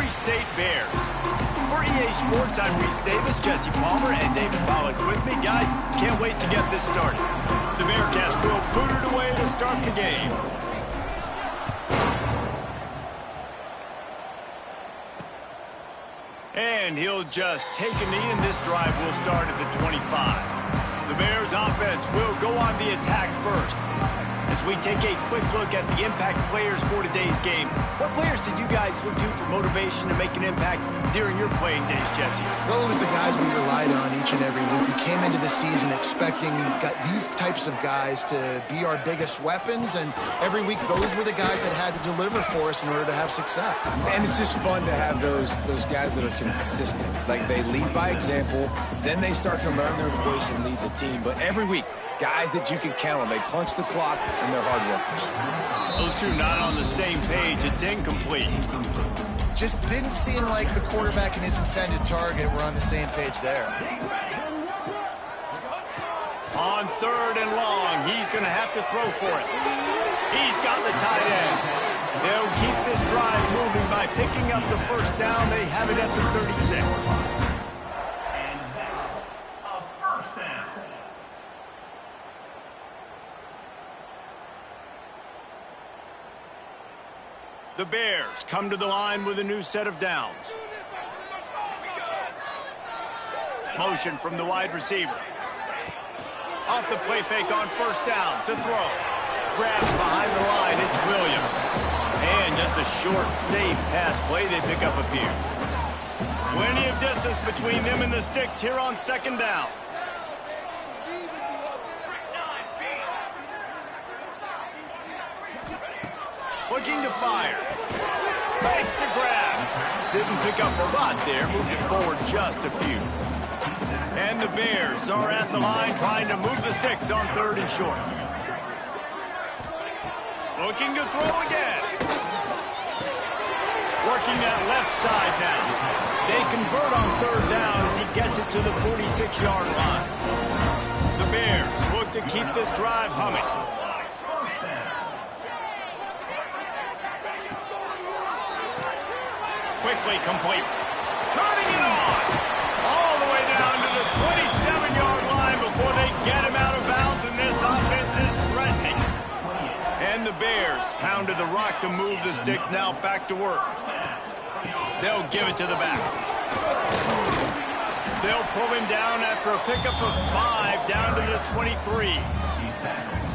Missouri State Bears. For EA Sports, I'm Reese Davis, Jesse Palmer, and David Pollack with me. Guys, can't wait to get this started. The Bearcats will boot it away to start the game. And he'll just take a knee, and this drive will start at the 25. The Bears offense will go on the attack first. As we take a quick look at the impact players for today's game, what players did you guys look to for motivation to make an impact during your playing days, Jesse? Well, it was the guys we relied on each and every week. We came into the season expecting these types of guys to be our biggest weapons, and every week those were the guys that had to deliver for us in order to have success. And it's just fun to have those guys that are consistent. Like, they lead by example, then they start to learn their voice and lead the team. But every week, guys that you can count on. They punch the clock, and they're hard workers. Those two not on the same page. It's incomplete. Just didn't seem like the quarterback and his intended target were on the same page there. On 3rd and long, he's going to have to throw for it. He's got the tight end. They'll keep this drive moving by picking up the first down. They have it at the 36. And that's a first down. The Bears come to the line with a new set of downs. Motion from the wide receiver. Off the play fake on first down to throw. Grabs behind the line, it's Williams. And just a short, safe pass play, they pick up a few. Plenty of distance between them and the sticks here on 2nd down. Looking to fire. Fakes to grab. Didn't pick up a lot there. Moved it forward just a few. And the Bears are at the line trying to move the sticks on 3rd and short. Looking to throw again. Working that left side now. They convert on 3rd down as he gets it to the 46-yard line. The Bears look to keep this drive humming. Quickly complete. Turning it on. All the way down to the 27-yard line before they get him out of bounds, and this offense is threatening. And the Bears pounded the rock to move the sticks, now back to work. They'll give it to the back. They'll pull him down after a pickup of 5 down to the 23.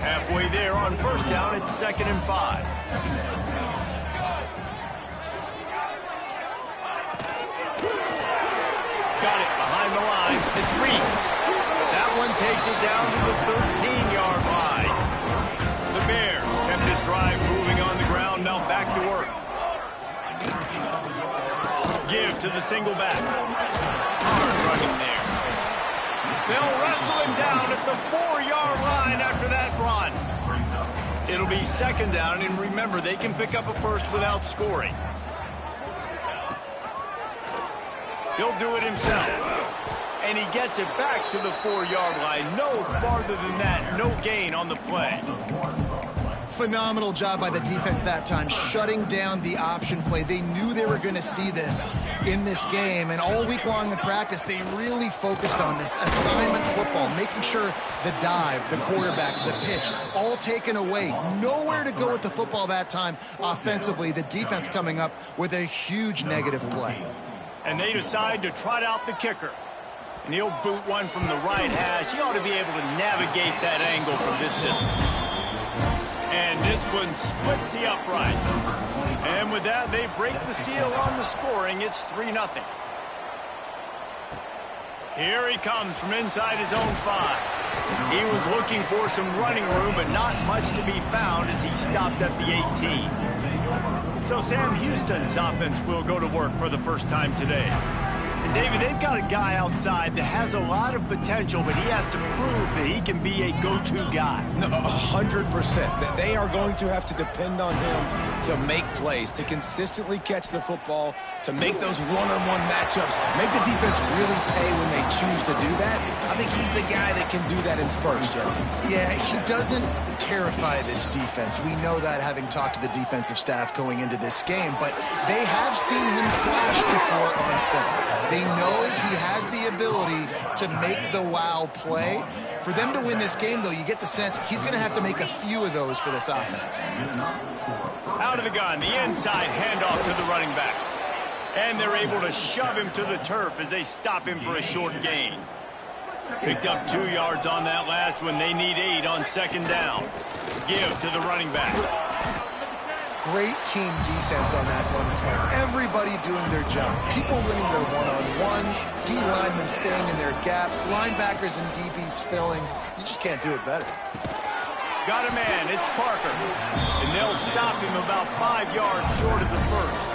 Halfway there on first down, it's 2nd and 5. Got it behind the line. It's Reese. That one takes it down to the 13-yard line. The Bears kept this drive moving on the ground, now back to work. Give to the single back. Hard running there. They'll wrestle him down at the 4-yard line after that run. It'll be 2nd down, and remember, they can pick up a first without scoring. He'll do it himself. And he gets it back to the 4-yard line. No farther than that. No gain on the play. Phenomenal job by the defense that time, shutting down the option play. They knew they were going to see this in this game, and all week long in practice, they really focused on this assignment football, making sure the dive, the quarterback, the pitch, all taken away. Nowhere to go with the football that time offensively. The defense coming up with a huge negative play. And they decide to trot out the kicker. And he'll boot one from the right hash. He ought to be able to navigate that angle from this distance. And this one splits the uprights. And with that, they break the seal on the scoring. It's 3-0. Here he comes from inside his own 5. He was looking for some running room, but not much to be found as he stopped at the 18. So Sam Houston's offense will go to work for the first time today. And David, they've got a guy outside that has a lot of potential, but he has to prove that he can be a go-to guy. No, 100%. They are going to have to depend on him to make plays, to consistently catch the football, to make those one-on-one matchups, make the defense really pay when they choose to do that. I think he's the guy that can do that in spurts, Jesse. Yeah, he doesn't terrify this defense. We know that, having talked to the defensive staff going into this game, but they have seen him flash before on film. They know he has the ability to make the wow play. For them to win this game, though, you get the sense he's going to have to make a few of those for this offense. Out of the gun, the inside handoff to the running back. And they're able to shove him to the turf as they stop him for a short gain. Picked up 2 yards on that last one. They need 8 on second down. Give to the running back. Great team defense on that one play. Everybody doing their job. People winning their one-on-ones, D linemen staying in their gaps, linebackers and DBs filling. You just can't do it better. Got a man, it's Parker. And they'll stop him about 5 yards short of the first.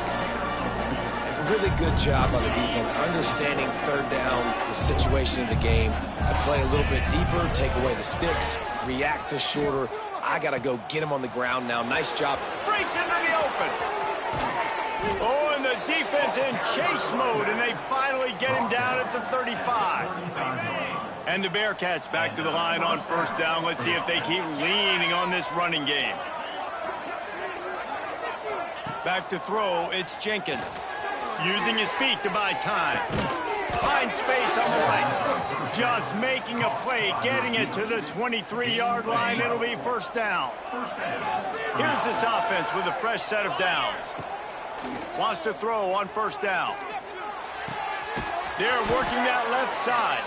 Really good job on the defense, understanding third down, the situation of the game. I play a little bit deeper, take away the sticks, react to shorter. I got to go get him on the ground now. Nice job. Breaks into the open. Oh, and the defense in chase mode, and they finally get him down at the 35. And the Bearcats back to the line on first down. Let's see if they keep leaning on this running game. Back to throw, it's Jenkins. Using his feet to buy time. Find space on the right. Just making a play, getting it to the 23-yard line. It'll be first down. Here's this offense with a fresh set of downs. Wants to throw on first down. They're working that left side.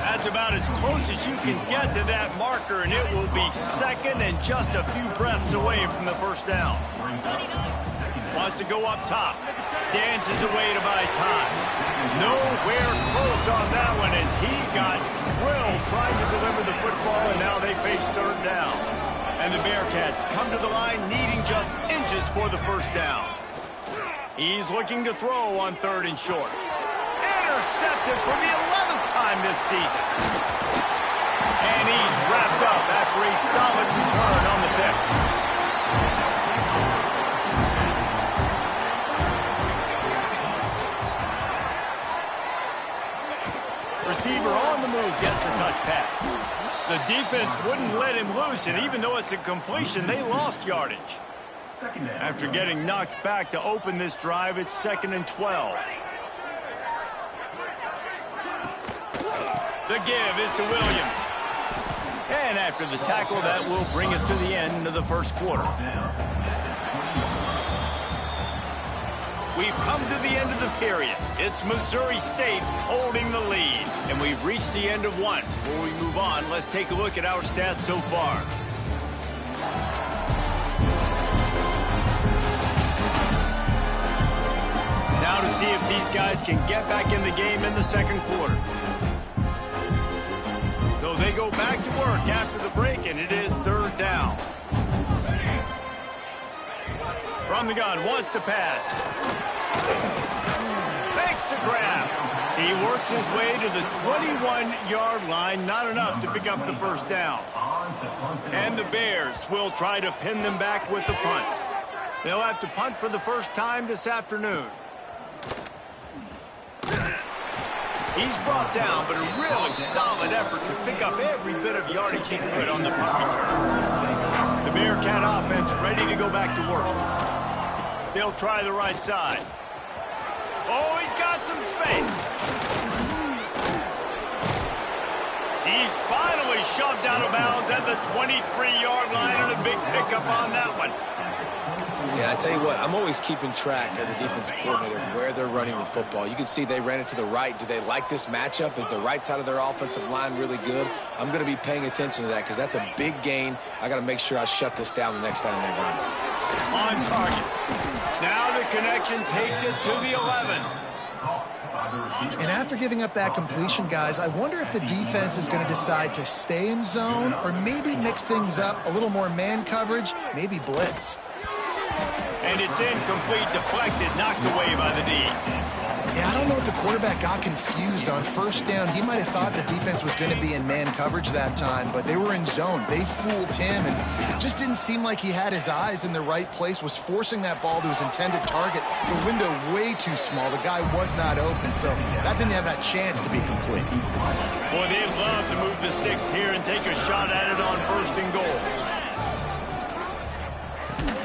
That's about as close as you can get to that marker, and it will be second and just a few breaths away from the first down. Wants to go up top. Dances away to buy time. Nowhere close on that one as he got drilled trying to deliver the football, and now they face third down. And the Bearcats come to the line needing just inches for the first down. He's looking to throw on third and short. Intercepted for the 11th time this season. And he's wrapped up after a solid return on the pick. Receiver on the move gets the touch pass. The defense wouldn't let him loose, and even though it's a completion, they lost yardage. After getting knocked back to open this drive, it's 2nd and 12. The give is to Williams. And after the tackle, that will bring us to the end of the first quarter. We've come to the end of the period. It's Missouri State holding the lead. And we've reached the end of one. Before we move on, let's take a look at our stats so far. Now to see if these guys can get back in the game in the second quarter. So they go back to work after the break, and it is third down. From the gun, wants to pass. Fakes to grab. He works his way to the 21-yard line. Not enough to pick up the first down. And the Bears will try to pin them back with the punt. They'll have to punt for the first time this afternoon. He's brought down, but a really solid effort to pick up every bit of yardage he could on the punt return. The Bearcat offense ready to go back to work. They'll try the right side. Oh, he's got some space. He's finally shoved out of bounds at the 23-yard line, and a big pickup on that one. Yeah, I tell you what, I'm always keeping track as a defensive coordinator of where they're running the football. You can see they ran it to the right. Do they like this matchup? Is the right side of their offensive line really good? I'm going to be paying attention to that because that's a big gain. I got to make sure I shut this down the next time they run it. On target. Now the connection takes it to the 11. And after giving up that completion, guys, I wonder if the defense is going to decide to stay in zone or maybe mix things up, a little more man coverage, maybe blitz. And it's incomplete, deflected, knocked away by the D. Yeah, I don't know if the quarterback got confused on first down. He might have thought the defense was going to be in man coverage that time, but they were in zone. They fooled him and just didn't seem like he had his eyes in the right place, was forcing that ball to his intended target. The window way too small. The guy was not open, so that didn't have that chance to be complete. Boy, they'd love to move the sticks here and take a shot at it on first and goal.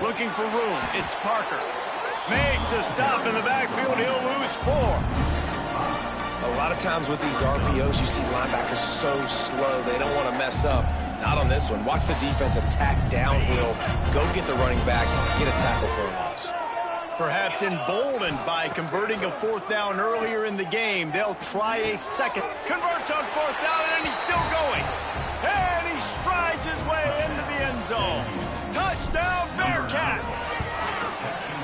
Looking for room. It's Parker. Makes a stop in the backfield. He'll lose 4. A lot of times with these RPOs, you see linebackers so slow, they don't want to mess up. Not on this one. Watch the defense attack downhill, go get the running back, get a tackle for a loss. Perhaps emboldened by converting a 4th down earlier in the game, they'll try a second. Converts on 4th down, and he's still going. And he strides his way into the end zone. Touchdown, Bearcats!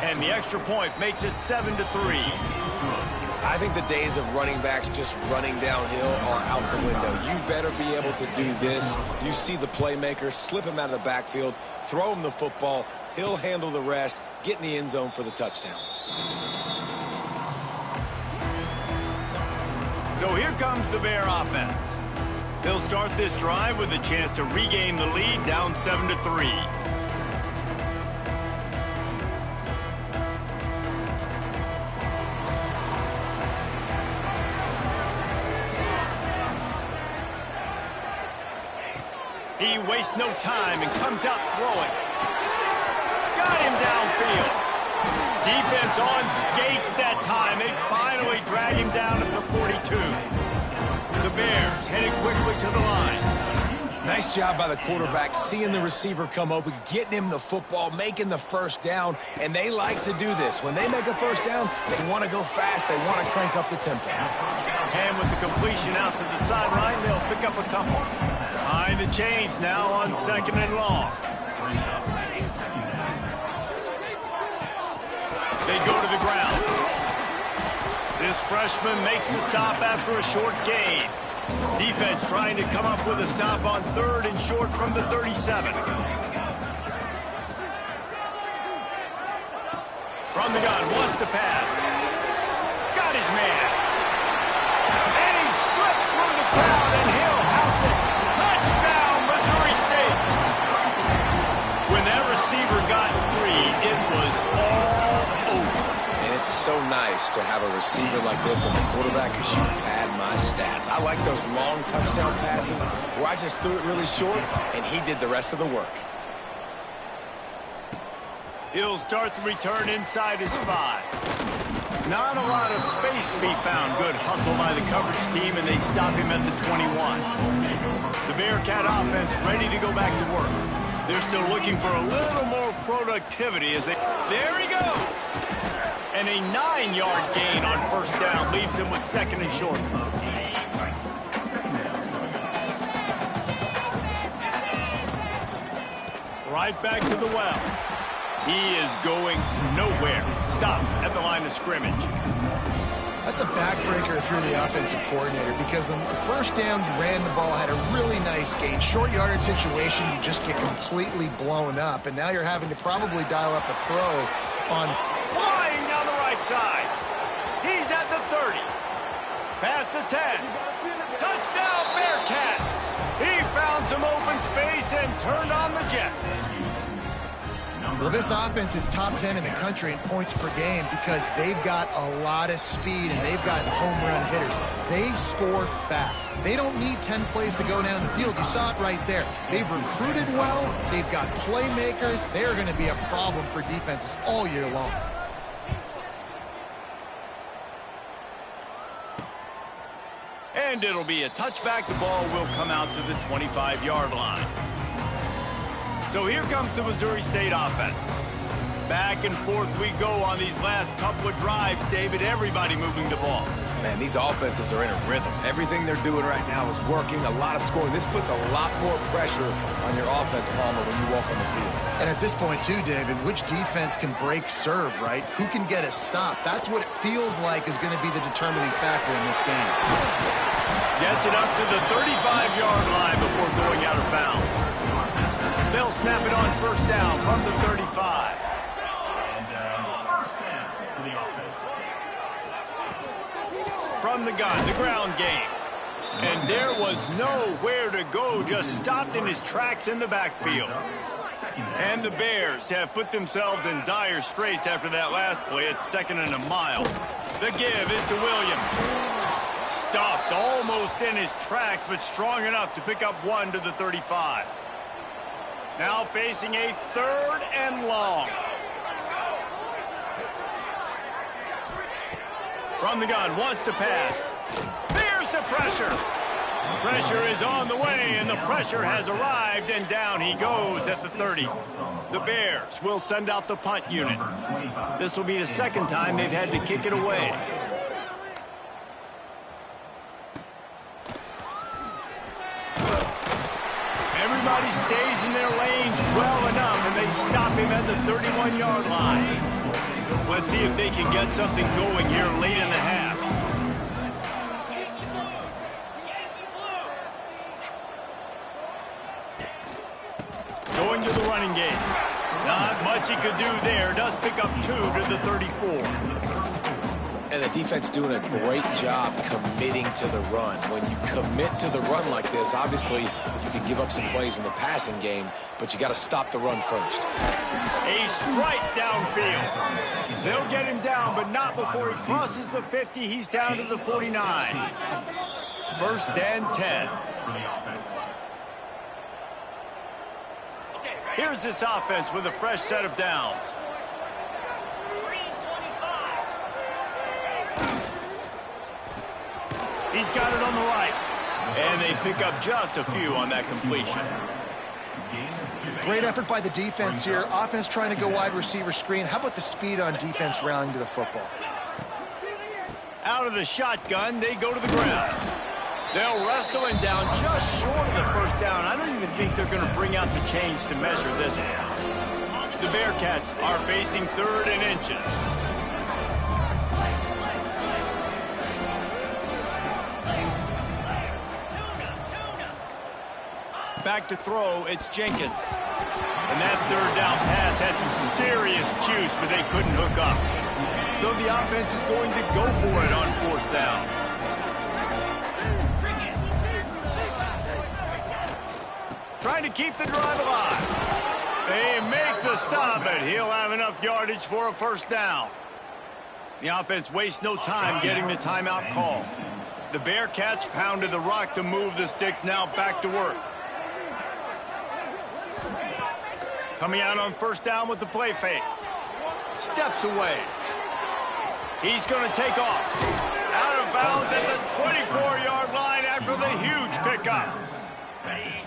And the extra point makes it 7-3. I think the days of running backs just running downhill are out the window. You better be able to do this. You see the playmaker, slip him out of the backfield, throw him the football, he'll handle the rest, get in the end zone for the touchdown. So here comes the Bear offense. They'll start this drive with a chance to regain the lead, down 7-3. He wastes no time and comes out throwing. Got him downfield. Defense on skates that time. They finally drag him down at the 42. The Bears headed quickly to the line. Nice job by the quarterback, seeing the receiver come open, getting him the football, making the first down, and they like to do this. When they make a first down, they want to go fast. They want to crank up the tempo. And with the completion out to the sideline, they'll pick up a couple. Behind the chains now on 2nd and long. They go to the ground. This freshman makes the stop after a short gain. Defense trying to come up with a stop on 3rd and short from the 37. From the gun, wants to pass. Got his man. And he slipped through the crowd, and he'll house it. Touchdown, Missouri State. When that receiver got 3, it was all over. And it's so nice to have a receiver like this as a quarterback because you pad my stats. I like those long touchdown passes where I just threw it really short, and he did the rest of the work. He'll start the return inside his 5. Not a lot of space to be found. Good hustle by the coverage team, and they stop him at the 21. The Bearcat offense ready to go back to work. They're still looking for a little more productivity as they... There he goes! And a 9-yard gain on first down leaves him with 2nd and short. Right back to the well. He is going nowhere. Stop at the line of scrimmage. That's a backbreaker if you're the offensive coordinator, because the first down you ran the ball, had a really nice gain. Short yardage situation, you just get completely blown up, and now you're having to probably dial up a throw on... Flying down the right side. He's at the 30. Past the 10. Touchdown, Bearcats. He found some open space and turned on the Jets. Well, this offense is top 10 in the country in points per game because they've got a lot of speed and they've got home run hitters. They score fast. They don't need 10 plays to go down the field. You saw it right there. They've recruited well. They've got playmakers. They're going to be a problem for defenses all year long. And it'll be a touchback. The ball will come out to the 25-yard line. So here comes the Missouri State offense. Back and forth we go on these last couple of drives, David. Everybody moving the ball. Man, these offenses are in a rhythm. Everything they're doing right now is working. A lot of scoring. This puts a lot more pressure on your offense, Palmer, when you walk on the field. And at this point, too, David, which defense can break serve, right? Who can get a stop? That's what it feels like is going to be the determining factor in this game. Gets it up to the 35-yard line before going out of bounds. They'll snap it on first down from the 35. And first down for the offense. from the gun, the ground game. And there was nowhere to go, just stopped in his tracks in the backfield. And the Bears have put themselves in dire straits after that last play. It's 2nd and a mile. The give is to Williams. Stuffed almost in his tracks, but strong enough to pick up 1 to the 35. Now facing a 3rd and long. From the gun, wants to pass. There's the pressure. Pressure is on the way, and the pressure has arrived, and down he goes at the 30. The Bears will send out the punt unit. This will be the 2nd time they've had to kick it away. Everybody stays in their lanes well enough, and they stop him at the 31-yard line. Let's see if they can get something going here late in the half. Going to the running game. Not much he could do there. Does pick up 2 to the 34. And the defense doing a great job committing to the run. When you commit to the run like this, obviously you can give up some plays in the passing game, but you got to stop the run first. A strike downfield. They'll get him down, but not before he crosses the 50. He's down to the 49. 1st and 10. Here's this offense with a fresh set of downs. He's got it on the right. And they pick up just a few on that completion. Great effort by the defense here. Offense trying to go wide receiver screen. How about the speed on defense rallying to the football? Out of the shotgun, they go to the ground. They'll wrestle him down just short of the 1st down. I don't even think they're going to bring out the chains to measure this one. The Bearcats are facing 3rd and inches. Back to throw, it's Jenkins. And that 3rd down pass had some serious juice, but they couldn't hook up. So the offense is going to go for it on 4th down. Trying to keep the drive alive. They make the stop, and he'll have enough yardage for a 1st down. The offense wastes no time getting the timeout call. The Bearcats pounded the rock to move the sticks, now back to work. Coming out on 1st down with the play fake. Steps away. He's going to take off. Out of bounds at the 24-yard line after the huge pickup.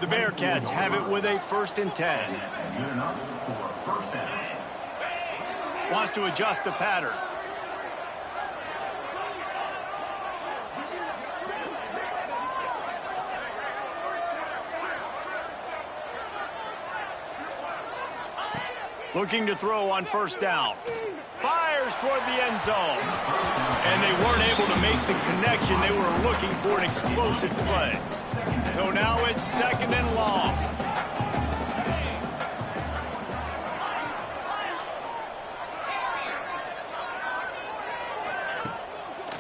The Bearcats have it with a 1st and 10. Wants to adjust the pattern. Looking to throw on 1st down. Fires toward the end zone. And they weren't able to make the connection. They were looking for an explosive play. So now it's 2nd and long.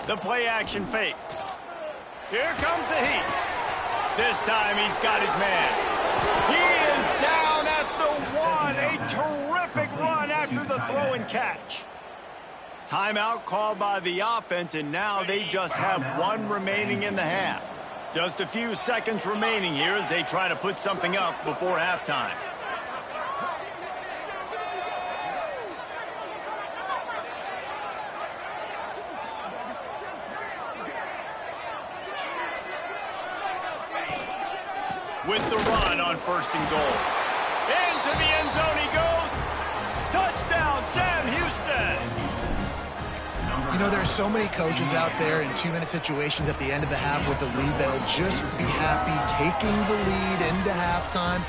The play action fake. Here comes the heat. This time he's got his man. He is down at the 1. A terrific run after the throw and catch. Timeout called by the offense, and now they just have 1 remaining in the half. Just a few seconds remaining here as they try to put something up before halftime. With the run on 1st and goal. Into the end zone he goes. Touchdown, Sam Houston. You know, there are so many coaches out there in 2-minute situations at the end of the half with the lead that'll just be happy taking the lead into halftime.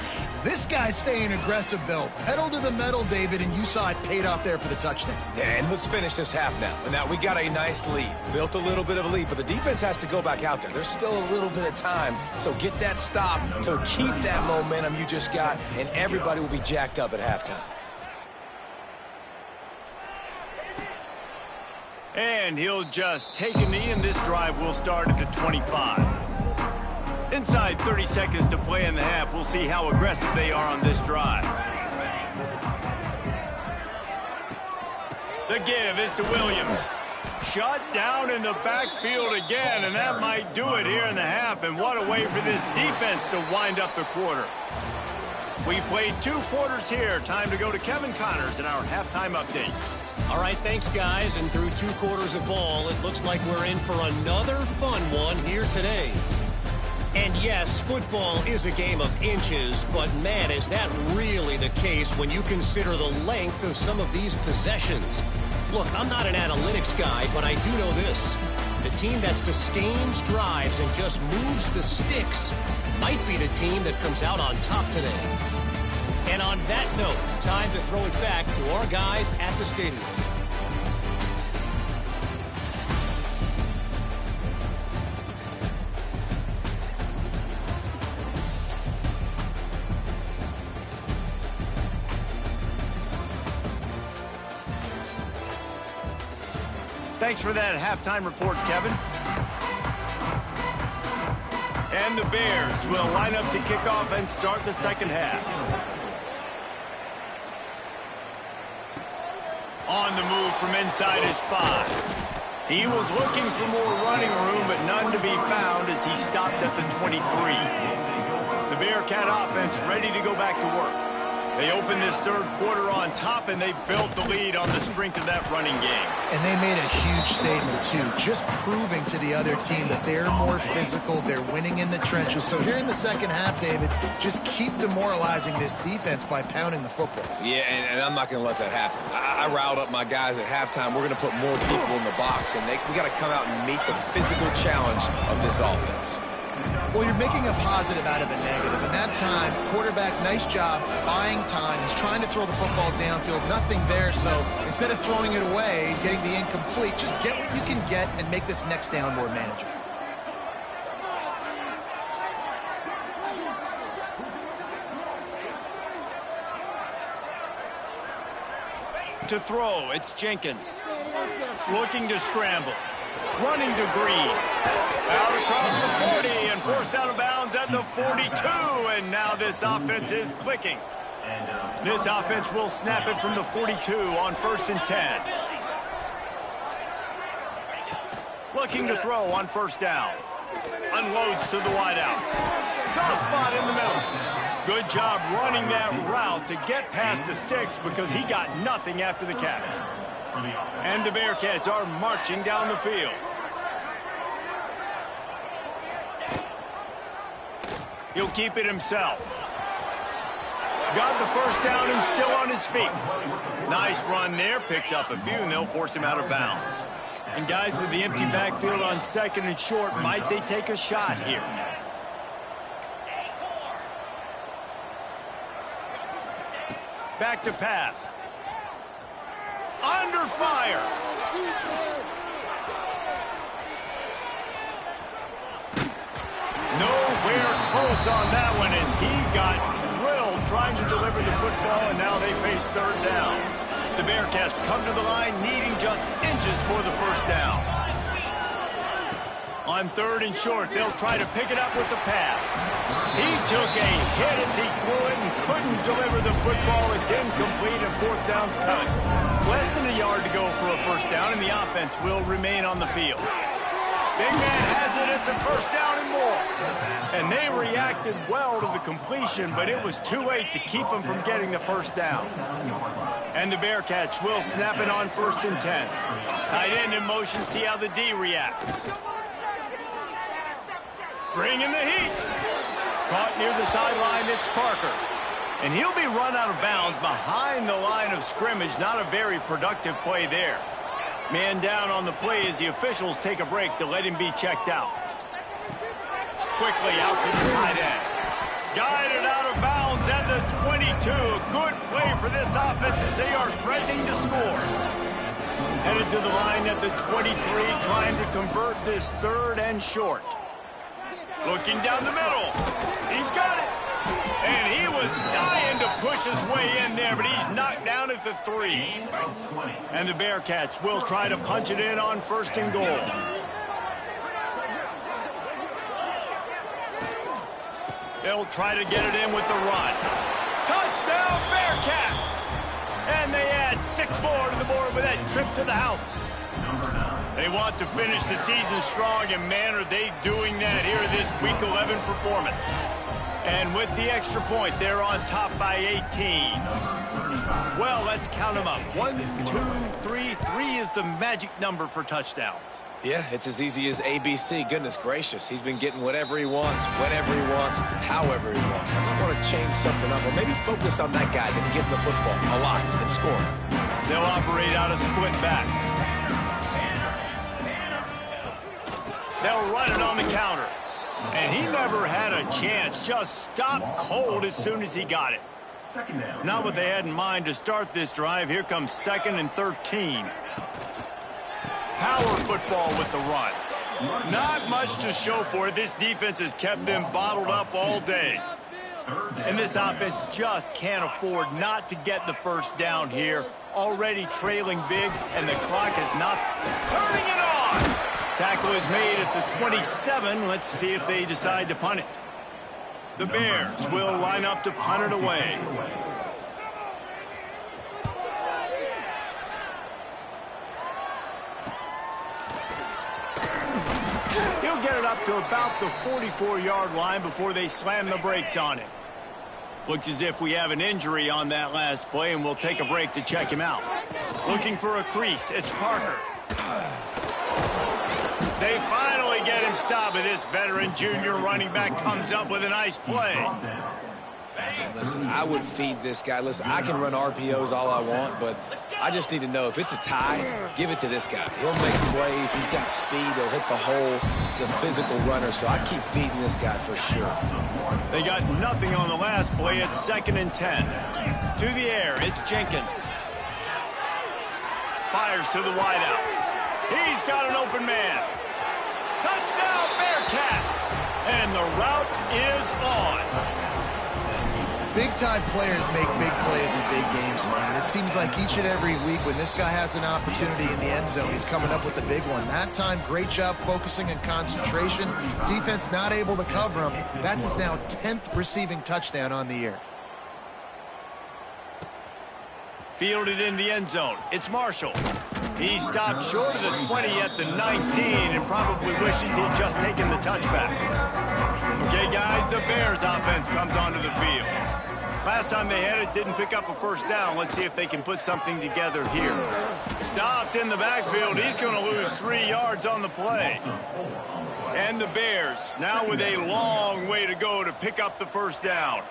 This guy's staying aggressive, though. Pedal to the metal, David, and you saw it paid off there for the touchdown. And let's finish this half now. And now we got a nice lead. Built a little bit of a lead, but the defense has to go back out there. There's still a little bit of time. So get that stop to keep that momentum you just got, and everybody will be jacked up at halftime. And he'll just take a knee, and this drive will start at the 25. Inside 30 seconds to play in the half. We'll see how aggressive they are on this drive. The give is to Williams. Shut down in the backfield again, and that might do it here in the half. And what a way for this defense to wind up the quarter. We played 2 quarters here. Time to go to Kevin Connors in our halftime update. All right, thanks, guys. And through 2 quarters of ball, it looks like we're in for another fun one here today. And yes, football is a game of inches, but man, is that really the case when you consider the length of some of these possessions. Look, I'm not an analytics guy, but I do know this. The team that sustains drives and just moves the sticks might be the team that comes out on top today. And on that note, time to throw it back to our guys at the stadium. Thanks for that halftime report, Kevin. And the Bears will line up to kick off and start the second half. On the move from inside his 5. He was looking for more running room, but none to be found as he stopped at the 23. The Bearcat offense ready to go back to work. They opened this third quarter on top, and they built the lead on the strength of that running game. And they made a huge statement, too, just proving to the other team that they're more physical, they're winning in the trenches. So here in the second half, David, just keep demoralizing this defense by pounding the football. Yeah, and I'm not going to let that happen. I riled up my guys at halftime. We're going to put more people in the box, and we got to come out and meet the physical challenge of this offense. Well, you're making a positive out of a negative. And that time, quarterback, nice job buying time. He's trying to throw the football downfield. Nothing there, so instead of throwing it away, getting the incomplete, just get what you can get and make this next down more manageable. To throw, it's Jenkins. Looking to scramble. Running to Green. Out across the 40 and forced out of bounds at the 42. And now this offense is clicking. This offense will snap it from the 42 on 1st and 10. Looking to throw on 1st down. Unloads to the wideout. Soft spot in the middle. Good job running that route to get past the sticks because he got nothing after the catch. And the Bearcats are marching down the field. He'll keep it himself. Got the 1st down and still on his feet. Nice run there. Picks up a few, and they'll force him out of bounds. And guys with the empty backfield on 2nd and short, might they take a shot here? Back to pass. Under fire. Nowhere close on that one as he got drilled trying to deliver the football, and now they face 3rd down. The Bearcats come to the line needing just inches for the 1st down. On 3rd and short, they'll try to pick it up with the pass. He took a hit as he threw it and couldn't deliver the football. It's incomplete and 4th down's cut. Less than a yard to go for a 1st down, and the offense will remain on the field. Big man has it. It's a 1st down and more. And they reacted well to the completion, but it was too late to keep them from getting the 1st down. And the Bearcats will snap it on 1st and 10. Tight end in motion. See how the D reacts. Bringing the heat. Caught near the sideline, it's Parker. And he'll be run out of bounds behind the line of scrimmage. Not a very productive play there. Man down on the play as the officials take a break to let him be checked out. Quickly out to the tight end. Guided out of bounds at the 22. A good play for this offense as they are threatening to score. Headed to the line at the 23, trying to convert this 3rd and short. Looking down the middle. He's got it. And he was dying to push his way in there, but he's knocked down at the 3. And the Bearcats will try to punch it in on 1st and goal. They'll try to get it in with the run. Touchdown, Bearcats! And they add 6 more to the board with that trip to the house. They want to finish the season strong, and man, are they doing that here this Week 11 performance. And with the extra point, they're on top by 18. Well, let's count them up. 1, 2, 3. 3 is the magic number for touchdowns. Yeah, it's as easy as ABC. Goodness gracious. He's been getting whatever he wants, whenever he wants, however he wants. I might want to change something up or maybe focus on that guy that's getting the football a lot and scoring. They'll operate out of split backs. They'll run it on the counter. And he never had a chance. Just stopped cold as soon as he got it. Not what they had in mind to start this drive. Here comes 2nd and 13. Power football with the run. Not much to show for it. This defense has kept them bottled up all day. And this offense just can't afford not to get the first down here. Already trailing big, and the clock is not turning it on. Tackle is made at the 27. Let's see if they decide to punt it. The Bears will line up to punt it away. He'll get it up to about the 44-yard line before they slam the brakes on it. Looks as if we have an injury on that last play, and we'll take a break to check him out. Looking for a crease. It's Parker. They finally get him stopped, and this veteran junior running back comes up with a nice play. And listen, I would feed this guy. Listen, I can run RPOs all I want, but I just need to know if it's a tie, give it to this guy. He'll make plays. He's got speed. He'll hit the hole. He's a physical runner, so I keep feeding this guy for sure. They got nothing on the last play. It's 2nd and 10. To the air, it's Jenkins. Fires to the wideout. He's got an open man. Touchdown, Bearcats! And the route is on. Big-time players make big plays in big games, man. And it seems like each and every week when this guy has an opportunity in the end zone, he's coming up with the big one. That time, great job focusing and concentration. Defense not able to cover him. That's his now 10th receiving touchdown on the year. Fielded in the end zone. It's Marshall. He stopped short of the 20 at the 19 and probably wishes he'd just taken the touchback. Okay, guys, the Bears offense comes onto the field. Last time they had it, didn't pick up a first down. Let's see if they can put something together here. Stopped in the backfield. He's going to lose 3 yards on the play. And the Bears now with a long way to go to pick up the first down.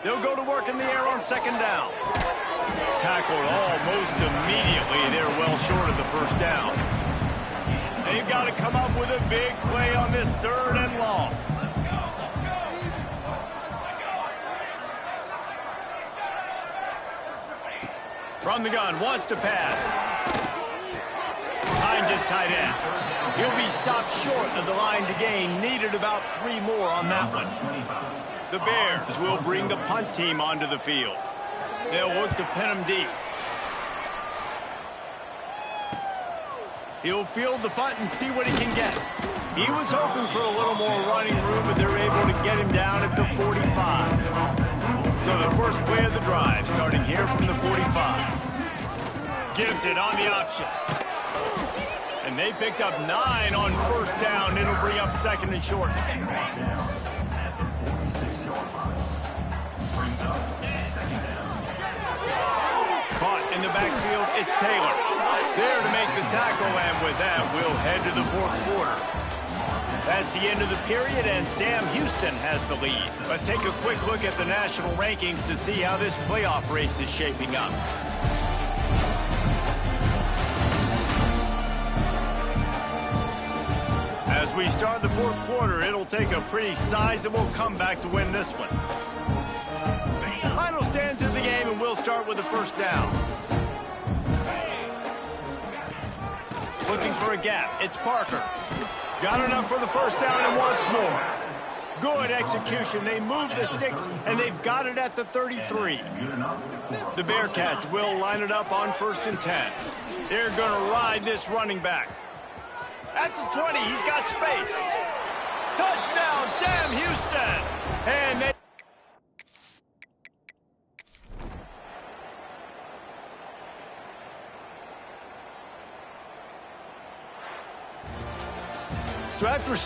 They'll go to work in the air on 2nd down. Tackled almost immediately. They're well short of the first down. They've got to come up with a big play on this 3rd and long. From the gun, wants to pass. Behind his tight end. He'll be stopped short of the line to gain. Needed about 3 more on that one. The Bears will bring the punt team onto the field. They'll look to pin him deep. He'll field the punt and see what he can get. He was hoping for a little more running room, but they're able to get him down at the 45. So the first play of the drive, starting here from the 45. Gives it on the option. And they picked up 9 on first down. It'll bring up 2nd and short. Caught in the backfield, it's Taylor. There to make the tackle, and with that, we'll head to the 4th quarter. That's the end of the period, and Sam Houston has the lead. Let's take a quick look at the national rankings to see how this playoff race is shaping up. As we start the 4th quarter, it'll take a pretty sizable comeback to win this one. Final stand to the game, and we'll start with the first down. Looking for a gap. It's Parker. Got enough for the first down and once more. Good execution. They move the sticks, and they've got it at the 33. The Bearcats will line it up on 1st and 10. They're going to ride this running back. At the 20, he's got space. Touchdown, Sam Houston. And they... So after